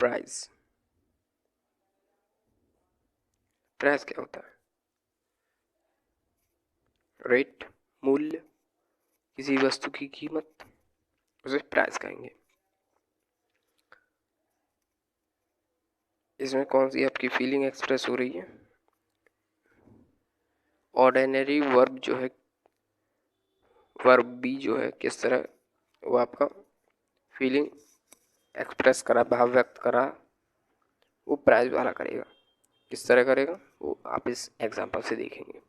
Price. Price क्या होता है? रेट, मूल्य, किसी वस्तु की कीमत, उसे प्राइस कहेंगे। इसमें कौन सी आपकी फीलिंग एक्सप्रेस हो रही है? ऑर्डिनरी वर्ब जो है, वर्ब बी जो है, किस तरह वो आपका फीलिंग एक्सप्रेस करा, भाव व्यक्त करा, वो प्राइस वाला करेगा। किस तरह करेगा वो आप इस एग्जांपल से देखेंगे।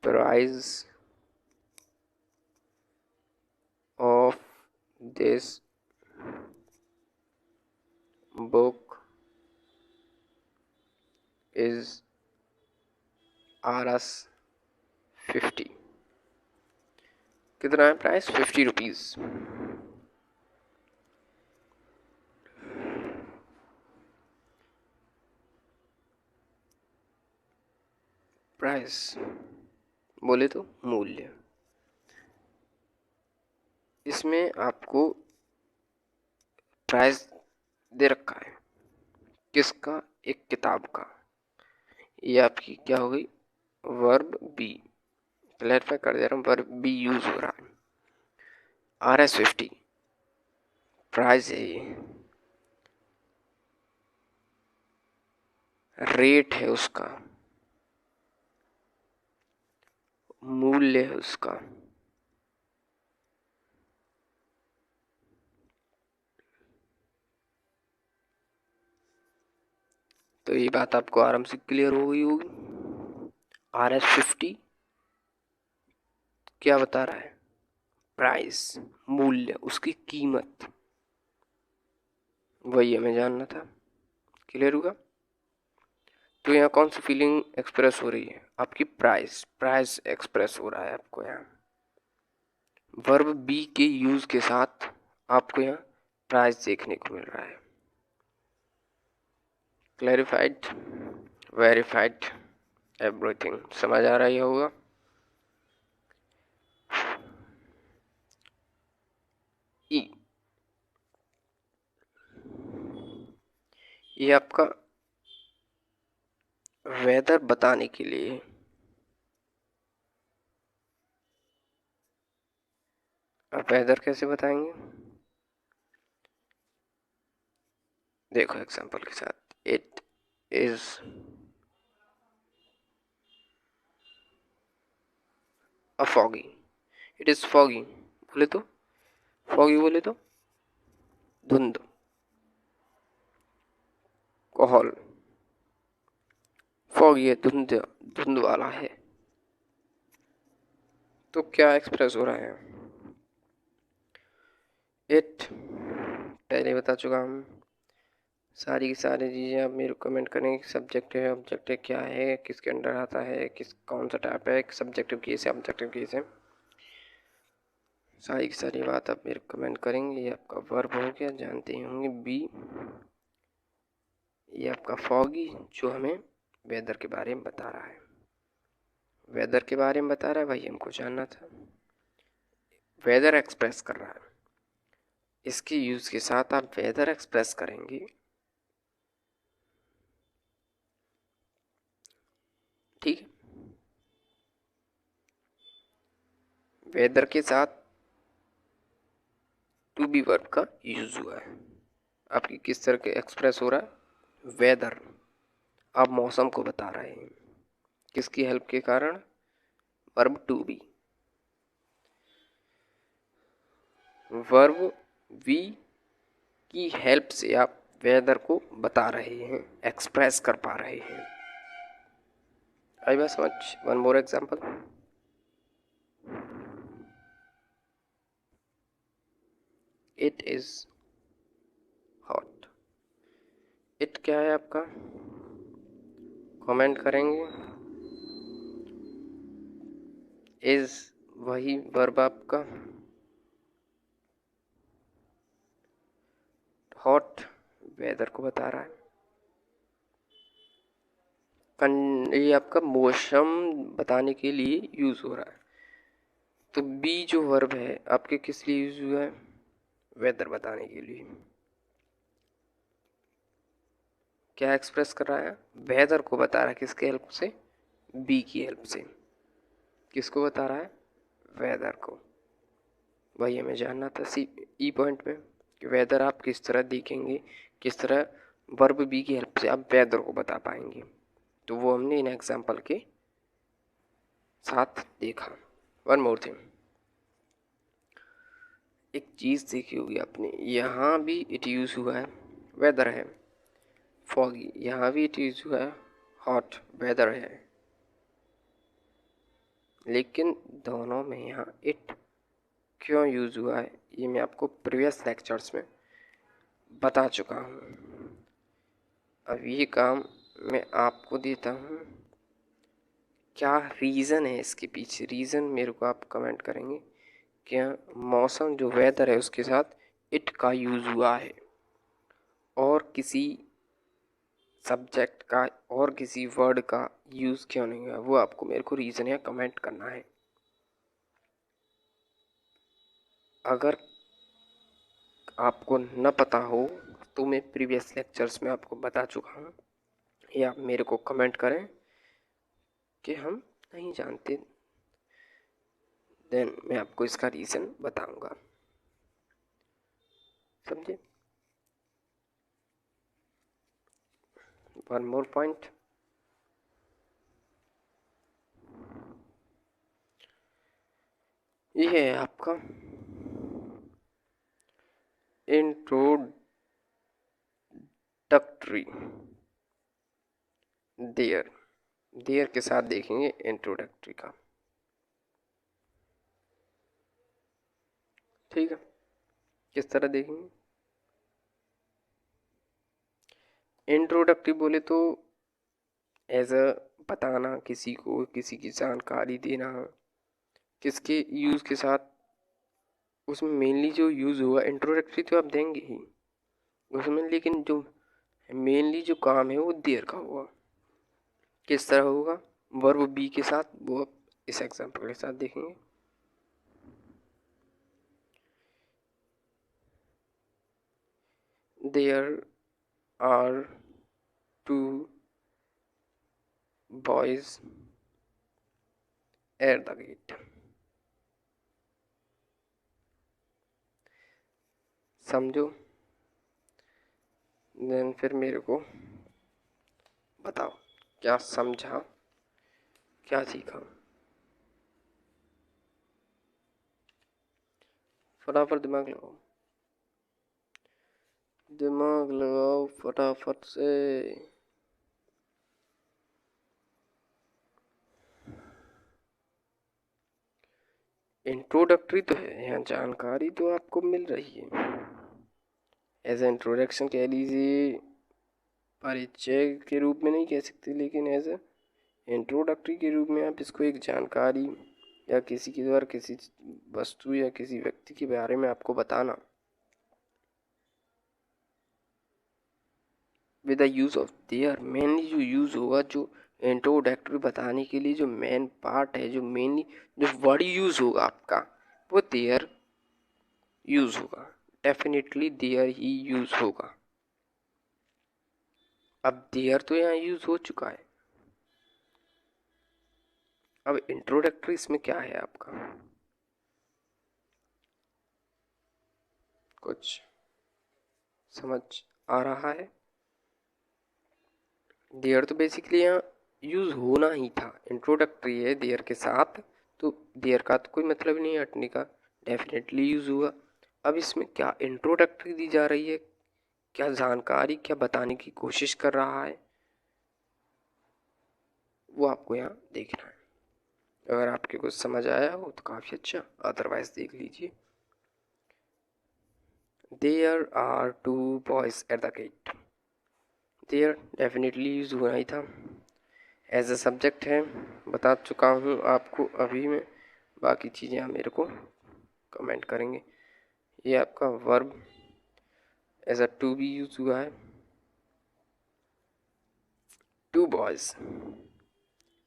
Price of this book is Rs 50। कितना है प्राइस? 50 रुपीज। प्राइस बोले तो मूल्य। इसमें आपको प्राइस दे रखा है किसका? एक किताब का। ये आपकी क्या हो गई? Verb B. क्लैरिफाई कर दे रहा हूँ, वर्ब बी यूज हो रहा है। Rs 50 प्राइस है, ये रेट है उसका, मूल्य है उसका। तो ये बात आपको आराम से क्लियर हो गई होगी। Rs 50 क्या बता रहा है? प्राइस, मूल्य, उसकी कीमत, वही हमें जानना था। क्लियर हुआ? तो यहाँ कौन सी फीलिंग एक्सप्रेस हो रही है? आपकी प्राइस। प्राइस एक्सप्रेस हो रहा है आपको यहाँ वर्ब बी के यूज के साथ। आपको यहाँ प्राइस देखने को मिल रहा है। क्लैरिफाइड, वेरीफाइड, एवरीथिंग समझ आ रहा ही होगा। ई, ये आपका वेदर बताने के लिए। अब वेदर कैसे बताएंगे? देखो एग्जांपल के साथ। It is a foggy. It is foggy बोले तो, फॉगी बोले तो धुंध, कोहल। फॉगी है, धुंध, धुंध वाला है। तो क्या एक्सप्रेस हो रहा है? इट पहले बता चुका हूँ। सारी की सारी चीज़ें आप मेरे को कमेंट करें। सब्जेक्ट है, ऑब्जेक्टिव क्या है, किसके अंडर आता है, किस कौन सा टाइप है, सब्जेक्टिव केस है, ऑब्जेक्टिव केस है, सारी की सारी बात आप मेरे को कमेंट करेंगे। ये आपका वर्ब हो गया, जानते ही होंगे बी। ये आपका फॉगी जो हमें वेदर के बारे में बता रहा है। वेदर के बारे में बता रहा है, वही हमको जानना था। वेदर एक्सप्रेस कर रहा है, इसके यूज के साथ आप वेदर एक्सप्रेस करेंगे। ठीक है, वेदर के साथ टू बी वर्ब का यूज हुआ है। आपकी किस तरह के एक्सप्रेस हो रहा है? वेदर, आप मौसम को बता रहे हैं। किसकी हेल्प के कारण? Verb to be. वर्ब वी की हेल्प से आप वेदर को बता रहे हैं, एक्सप्रेस कर पा रहे हैं। आई बात समझ? One more example. It is hot. It क्या है आपका? कमेंट करेंगे। इज वही वर्ब आपका, हॉट वेदर को बता रहा है। ये आपका मौसम बताने के लिए यूज हो रहा है। तो बी जो वर्ब है आपके किस लिए यूज हुआ है? वेदर बताने के लिए। क्या एक्सप्रेस कर रहा है? वेदर को बता रहा है, किसके हेल्प से? बी की हेल्प से। किसको बता रहा है? वेदर को। वही हमें जानना था सी ई पॉइंट में कि वेदर आप किस तरह देखेंगे, किस तरह वर्ब बी की हेल्प से आप वेदर को बता पाएंगे। तो वो हमने इन एग्जाम्पल के साथ देखा। वन मोर थिंग, एक चीज़ देखी होगी आपने, यहाँ भी इट यूज हुआ है, वेदर है। फॉगी, यहाँ भी इट यूज हुआ है, हॉट, वेदर है। लेकिन दोनों में यहाँ इट क्यों यूज हुआ है ये मैं आपको प्रीवियस लेक्चर्स में बता चुका हूँ। अब ये काम मैं आपको देता हूँ, क्या रीज़न है इसके पीछे। रीज़न मेरे को आप कमेंट करेंगे। क्या मौसम जो वेदर है उसके साथ इट का यूज़ हुआ है और किसी सब्जेक्ट का और किसी वर्ड का यूज़ क्यों नहीं हुआ, वो आपको मेरे को रीज़न या कमेंट करना है। अगर आपको न पता हो तो मैं प्रीवियस लेक्चर्स में आपको बता चुका हूँ, या आप मेरे को कमेंट करें कि हम नहीं जानते, देन मैं आपको इसका रीज़न बताऊंगा। समझे? वन मोर पॉइंट, ये है आपका इंट्रोडक्टरी। देयर, देयर के साथ देखेंगे इंट्रोडक्टरी का। ठीक है, किस तरह देखेंगे? इंट्रोडक्टरी बोले तो एज अ बताना, किसी को किसी की जानकारी देना, किसके यूज़ के साथ। उसमें मेनली जो यूज़ हुआ इंट्रोडक्टरी तो आप देंगे ही उसमें, लेकिन जो मेनली जो काम है वो देयर का हुआ। किस तरह होगा? वर्ब बी के साथ, वो आप इस एग्जांपल के साथ देखेंगे। There are two boys at the gate. समझो? देन फिर मेरे को बताओ क्या समझा, क्या सीखा। फटाफट दिमाग लगाओ, दिमाग लगाओ फटाफट से। इंट्रोडक्टरी तो है, यहाँ जानकारी तो आपको मिल रही है। एज ए इंट्रोडक्शन कह लीजिए, परिचय के रूप में नहीं कह सकते, लेकिन एज ए इंट्रोडक्टरी के रूप में आप इसको एक जानकारी या किसी के द्वारा किसी वस्तु या किसी व्यक्ति के बारे में आपको बताना with the use of their. Mainly जो यूज होगा, जो इंट्रोडक्टरी बताने के लिए जो मेन पार्ट है, जो मेनली जो वर्ड यूज होगा आपका, वो देयर यूज होगा। डेफिनेटली देयर ही यूज होगा। अब देयर तो यहाँ यूज हो चुका है, अब इंट्रोडक्टरी इसमें क्या है आपका, कुछ समझ आ रहा है? देयर तो बेसिकली यहाँ यूज होना ही था, इंट्रोडक्टरी है देयर के साथ, तो देयर का तो कोई मतलब नहीं है हटने का, डेफिनेटली यूज हुआ। अब इसमें क्या इंट्रोडक्टरी दी जा रही है, क्या जानकारी, क्या बताने की कोशिश कर रहा है, वो आपको यहाँ देखना है। अगर आपके कुछ समझ आया हो तो काफ़ी अच्छा, अदरवाइज देख लीजिए। There are two boys at the gate. There definitely use हुआ ही था, एज अ सब्जेक्ट है, बता चुका हूँ आपको अभी मैं। बाकी चीज़ें आप मेरे को कमेंट करेंगे। ये आपका वर्ब एज अ टू भी यूज हुआ है, two boys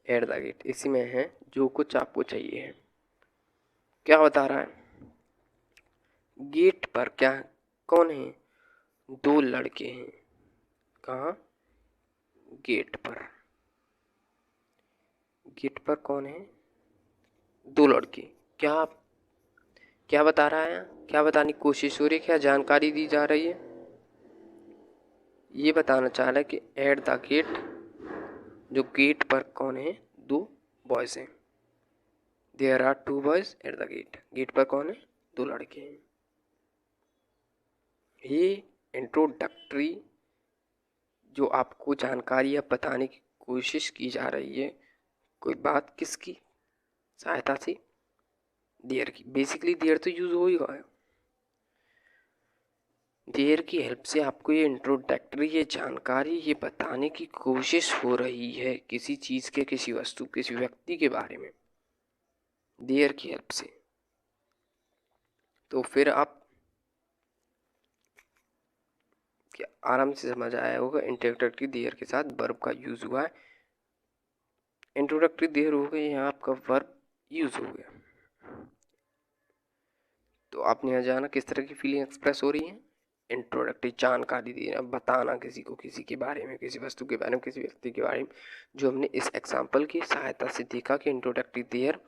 at the gate, इसी में है जो कुछ आपको चाहिए है। क्या बता रहा है, गेट पर क्या कौन है, दो लड़के हैं। कहाँ, गेट पर, गेट पर कौन है, दो लड़के। क्या क्या बता रहा है, क्या बताने की कोशिश हो रही है, क्या जानकारी दी जा रही है, ये बताना चाह रहा है कि एट द गेट, जो गेट पर कौन है, दो बॉयज हैं। There are two boys at the gate, gate पर कौन है, दो लड़के हैं। ये इंट्रोडक्टरी जो आपको जानकारी या बताने की कोशिश की जा रही है, कोई बात किसकी सहायता से, देयर की। बेसिकली देयर तो यूज हो ही गया है, देयर की हेल्प से आपको ये इंट्रोडक्टरी, ये जानकारी, ये बताने की कोशिश हो रही है किसी चीज के, किसी वस्तु, किसी व्यक्ति के बारे में, देयर की हेल्प से। तो फिर आप क्या आराम से समझ आया होगा, इंट्रोडक्टरी देयर के साथ वर्ब का यूज हुआ है। इंट्रोडक्टरी देयर हो गई, यहाँ आपका वर्ब यूज हो गया। तो आपने यहाँ जाना किस तरह की फीलिंग एक्सप्रेस हो रही है, इंट्रोडक्टरी जानकारी देना, बताना किसी को, किसी के बारे में, किसी वस्तु के बारे में, किसी व्यक्ति के बारे में, जो हमने इस एग्जाम्पल की सहायता से देखा कि इंट्रोडक्टरी देयर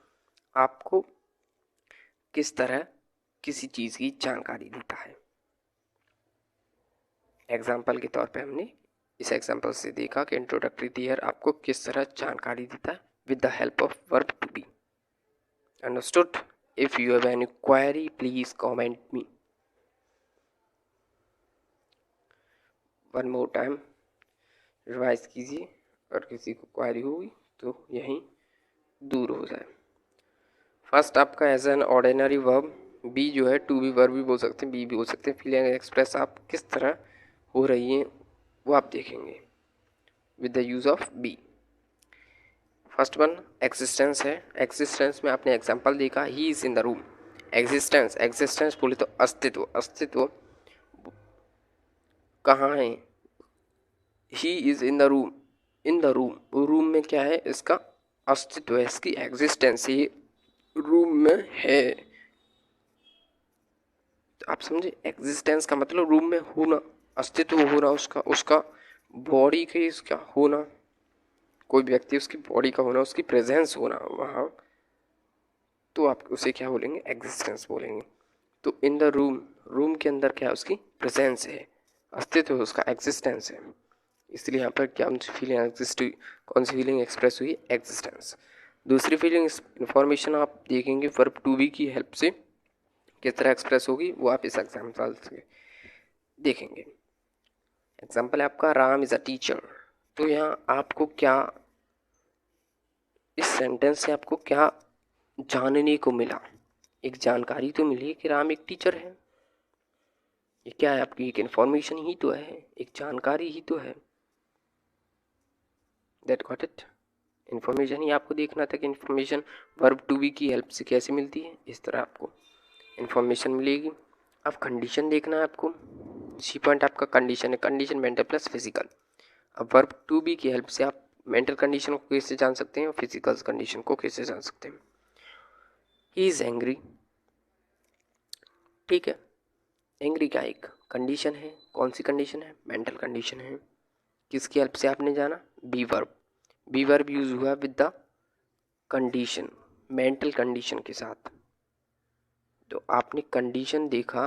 आपको किस तरह किसी चीज की जानकारी देता है। एग्जाम्पल के तौर पे हमने इस एग्जाम्पल से देखा कि इंट्रोडक्टरी देयर आपको किस तरह जानकारी देता है with the help of verb to be. Understood? If you have any query please comment me. One more time revise कीजिए, और किसी को क्वेरी होगी तो यहीं दूर हो जाए। फर्स्ट आपका as an ordinary verb, be जो है टू बी वर्ब भी बोल सकते हैं, बी भी बोल सकते हैं। फीलिंग एक्सप्रेस आप किस तरह हो रही हैं वो आप देखेंगे with the use of be. First one existence है। एग्जिस्टेंस में आपने एग्जांपल देखा, he is in the room. Existence, existence बोले तो अस्तित्व, अस्तित्व कहाँ है, he is in the room, in the room, room में क्या है, इसका अस्तित्व है, इसकी एग्जिस्टेंस, ये रूम में है। तो आप समझे, एग्जिस्टेंस का मतलब रूम में होना, अस्तित्व होना, उसका उसका बॉडी के इसका होना, कोई व्यक्ति उसकी बॉडी का होना, उसकी प्रेजेंस होना वहाँ, तो आप उसे क्या बोलेंगे, एग्जिस्टेंस बोलेंगे। तो इन द रूम, रूम के अंदर क्या है, उसकी प्रेजेंस है, अस्तित्व है, उसका एग्जिस्टेंस है। इसलिए यहाँ पर क्या फीलिंग एग्जिस्ट हुई, कौन सी फीलिंग एक्सप्रेस हुई, एग्जिस्टेंस। दूसरी फीलिंग इंफॉर्मेशन आप देखेंगे वर्ब टू बी की हेल्प से किस तरह एक्सप्रेस होगी, वो आप इस एग्जाम्पल से देखेंगे। एग्जाम्पल है आपका राम इज अ टीचर। तो यहाँ आपको क्या, इस सेंटेंस से आपको क्या जानने को मिला, एक जानकारी तो मिली कि राम एक टीचर है। ये क्या है, आपकी एक इंफॉर्मेशन ही तो है, एक जानकारी ही तो है। दैट गॉट इट, इन्फॉर्मेशन ही आपको देखना था कि इन्फॉर्मेशन वर्ब टू बी की हेल्प से कैसे मिलती है, इस तरह आपको इन्फॉर्मेशन मिलेगी। अब कंडीशन देखना है आपको, सी पॉइंट आपका कंडीशन है, कंडीशन मेंटल प्लस फिजिकल। अब वर्ब टू बी की हेल्प से आप मेंटल कंडीशन को कैसे जान सकते हैं और फिजिकल कंडीशन को कैसे जान सकते हैं। ही इज एंग्री, ठीक है, एंग्री का एक कंडीशन है, कौन सी कंडीशन है, मेंटल कंडीशन है। किसकी हेल्प से आपने जाना, be verb, be verb use हुआ with the condition, mental condition के साथ। तो आपने कंडीशन देखा,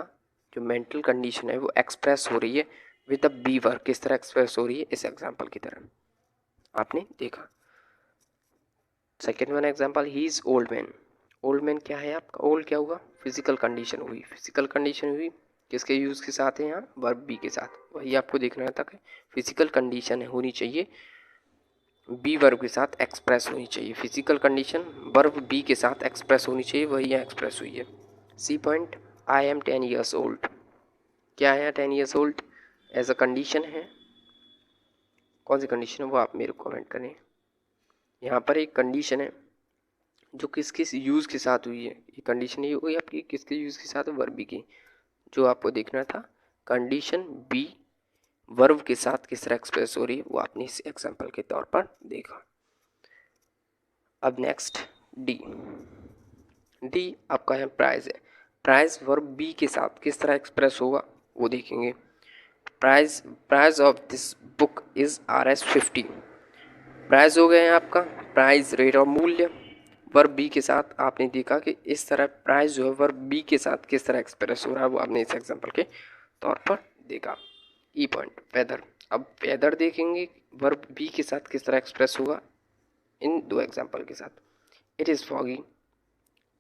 जो मेंटल कंडीशन है वो एक्सप्रेस हो रही है विद द बी वर्ब, किस तरह एक्सप्रेस हो रही है, इस एग्जांपल की तरह आपने देखा। Second one example, he is old man. Old man क्या है आपका, ओल्ड क्या हुआ, फिजिकल कंडीशन हुई, फिजिकल कंडीशन हुई किसके यूज के साथ है, यहाँ वर्ब बी के साथ। वही आपको देखना था कि फिजिकल कंडीशन होनी चाहिए, बी वर्ब के साथ एक्सप्रेस होनी चाहिए, फिजिकल कंडीशन वर्ब बी के साथ एक्सप्रेस होनी चाहिए, वही यहाँ एक्सप्रेस हुई है। C point, I am 10 years old, क्या है 10 years old, as a condition है, कौन सी कंडीशन है वो आप मेरे को कमेंट करें। यहाँ पर एक कंडीशन है जो किस किस यूज़ के साथ हुई है, ये कंडीशन ये हुई आपकी किसके यूज़ के साथ है, वर्ब बी की। जो आपको देखना था कंडीशन बी वर्ब के साथ किस तरह एक्सप्रेस हो रही है, वो आपने इस एग्जांपल के तौर पर देखा। अब नेक्स्ट डी, डी आपका है प्राइस है। प्राइस वर्ब बी के साथ किस तरह एक्सप्रेस होगा वो देखेंगे। Price price of this book is Rs 50। Price हो गया है आपका प्राइस रेट और मूल्य। वर्ब बी के साथ आपने देखा कि इस तरह प्राइस जो है वर्ब बी के साथ किस तरह एक्सप्रेस हो रहा है वो आपने इस एग्जांपल के तौर पर देखा। E point weather. अब वेदर देखेंगे वर्ब बी के साथ किस तरह एक्सप्रेस होगा इन दो एग्जांपल के साथ। It is foggy.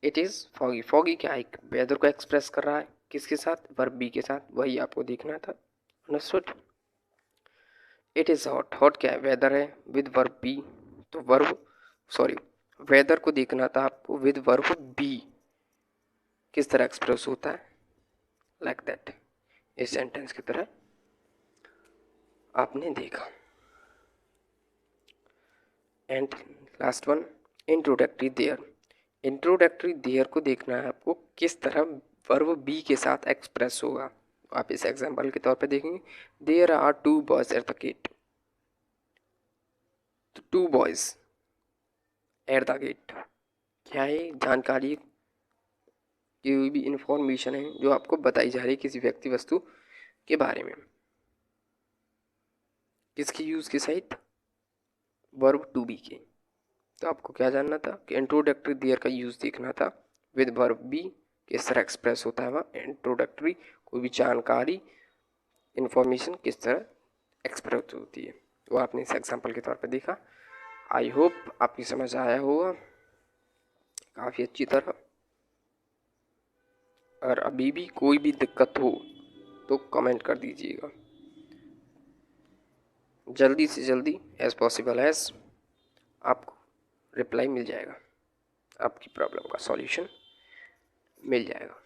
It is foggy. Foggy क्या है वेदर को एक्सप्रेस कर रहा है किसके साथ वर्ब बी के साथ, वही आपको देखना था। Understood. It is hot. Hot क्या है वेदर है विद वर्ब बी, तो वर्ब सॉरी वेदर को देखना था आपको विद वर्ब बी किस तरह एक्सप्रेस होता है लाइक दैट, इस सेंटेंस की तरह आपने देखा। And last one introductory there. Introductory there को देखना है आपको किस तरह वर्ब बी के साथ एक्सप्रेस होगा। आप इस एग्जांपल के तौर पे देखेंगे there are 2 boys at the gate. तो 2 बॉयज एट द गेट क्या है जानकारी, कोई भी इंफॉर्मेशन है जो आपको बताई जा रही है किसी व्यक्ति वस्तु के बारे में। किसकी यूज़ के सहित वर्ब टू बी के। तो आपको क्या जानना था कि इंट्रोडक्टरी देयर का यूज़ देखना था विद वर्ब बी किस तरह एक्सप्रेस होता है वहाँ इंट्रोडक्टरी कोई भी जानकारी इंफॉर्मेशन किस तरह एक्सप्रेस होती है वो आपने इस एग्जांपल के तौर पर देखा। आई होप आपकी समझ आया होगा काफ़ी अच्छी तरह। अगर अभी भी कोई भी दिक्कत हो तो कमेंट कर दीजिएगा, जल्दी से जल्दी एज पॉसिबल एज आपको रिप्लाई मिल जाएगा, आपकी प्रॉब्लम का सॉल्यूशन मिल जाएगा।